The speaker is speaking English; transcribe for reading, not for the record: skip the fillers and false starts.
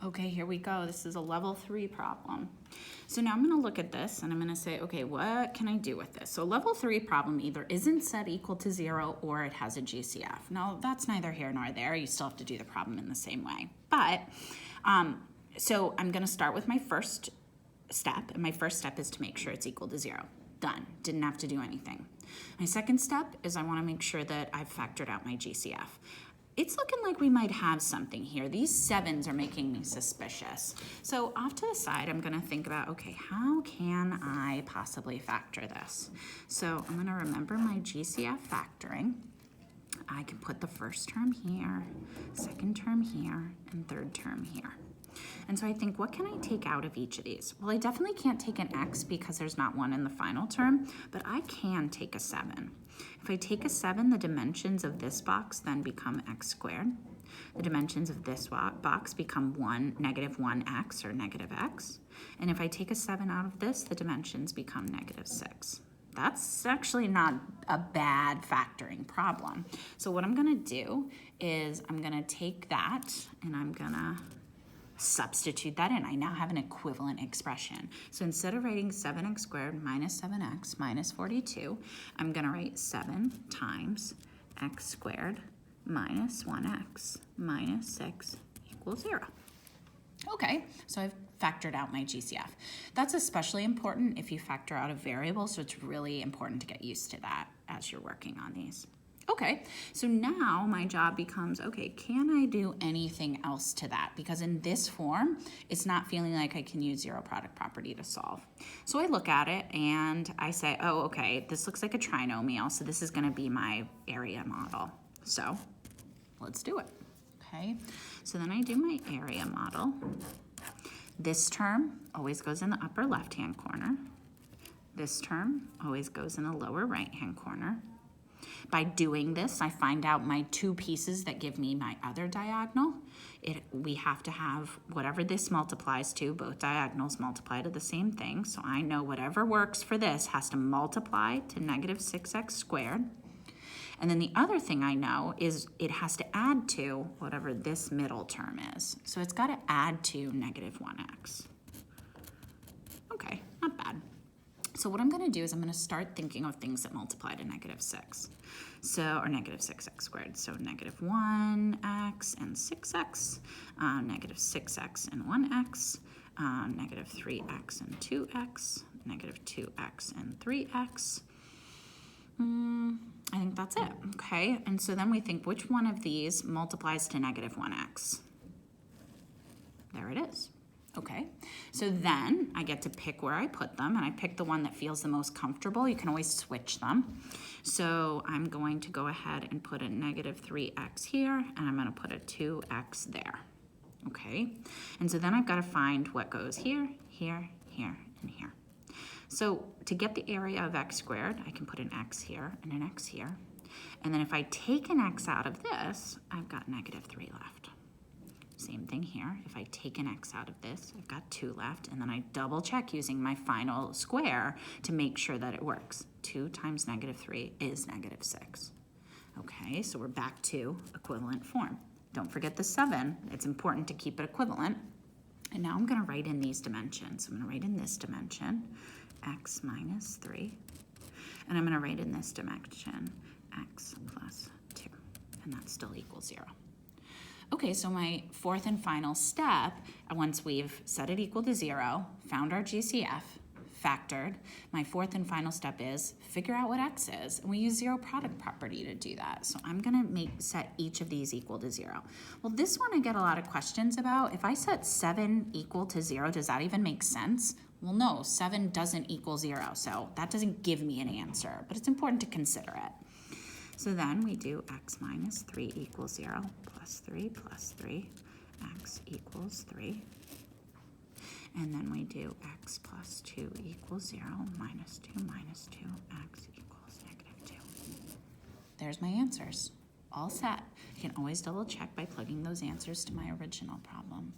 Okay, here we go. This is a level 3 problem. So now I'm going to look at this and I'm going to say, okay, what can I do with this? So level 3 problem either isn't set equal to 0 or it has a GCF. Now that's neither here nor there. You still have to do the problem in the same way. But, so I'm going to start with my first step, and my first step is to make sure it's equal to 0. Done. Didn't have to do anything. My second step is I want to make sure that I've factored out my GCF. It's looking like we might have something here. These 7s are making me suspicious. So off to the side, I'm gonna think about, okay, how can I possibly factor this? So I'm gonna remember my GCF factoring. I can put the first term here, second term here, and third term here. And so I think, what can I take out of each of these? Well, I definitely can't take an x because there's not one in the final term, but I can take a 7. If I take a 7, the dimensions of this box then become x squared. The dimensions of this box become negative 1x or negative x. And if I take a 7 out of this, the dimensions become negative 6. That's actually not a bad factoring problem. So what I'm gonna do is I'm gonna take that and I'm gonna substitute that in. I now have an equivalent expression. So instead of writing 7x squared minus 7x minus 42, I'm going to write 7 times x squared minus 1x minus 6 equals 0. Okay, so I've factored out my GCF. That's especially important if you factor out a variable, so it's really important to get used to that as you're working on these. Okay, so now my job becomes, okay, can I do anything else to that? Because in this form, it's not feeling like I can use zero product property to solve. So I look at it and I say, oh, okay, this looks like a trinomial, so this is gonna be my area model. So let's do it, okay? So then I do my area model. This term always goes in the upper left-hand corner. This term always goes in the lower right-hand corner. By doing this, I find out my 2 pieces that give me my other diagonal. We have to have whatever this multiplies to, both diagonals multiply to the same thing. So I know whatever works for this has to multiply to negative 6x squared. And then the other thing I know is it has to add to whatever this middle term is. So it's got to add to negative 1x. Okay, not bad. So what I'm going to do is I'm going to start thinking of things that multiply to negative 6. So, or negative 6x squared. So negative 1x and 6x, negative 6x and 1x, negative 3x and 2x, negative 2x and 3x. I think that's it, okay? And so then we think, which one of these multiplies to negative 1x? There it is. Okay, so then I get to pick where I put them, and I pick the one that feels the most comfortable. You can always switch them. So I'm going to go ahead and put a negative 3x here, and I'm going to put a 2x there. Okay, and so then I've got to find what goes here, here, here, and here. So to get the area of x squared, I can put an x here and an x here. And then if I take an x out of this, I've got negative 3 left. Same thing here. If I take an x out of this, I've got 2 left, and then I double check using my final square to make sure that it works. 2 times negative 3 is negative 6. Okay, so we're back to equivalent form. Don't forget the 7. It's important to keep it equivalent. And now I'm going to write in these dimensions. I'm going to write in this dimension, x minus 3. And I'm going to write in this dimension, x plus 2. And that still equals 0. Okay, so my fourth and final step, once we've set it equal to 0, found our GCF, factored, my fourth and final step is figure out what x is. And we use zero product property to do that. So I'm gonna set each of these equal to 0. Well, this one I get a lot of questions about. If I set 7 equal to 0, does that even make sense? Well, no, 7 doesn't equal 0, so that doesn't give me an answer, but it's important to consider it. So then we do x minus 3 equals 0, plus 3, x equals 3. And then we do x plus 2 equals 0, minus 2, x equals negative 2. There's my answers, all set. You can always double check by plugging those answers to my original problem.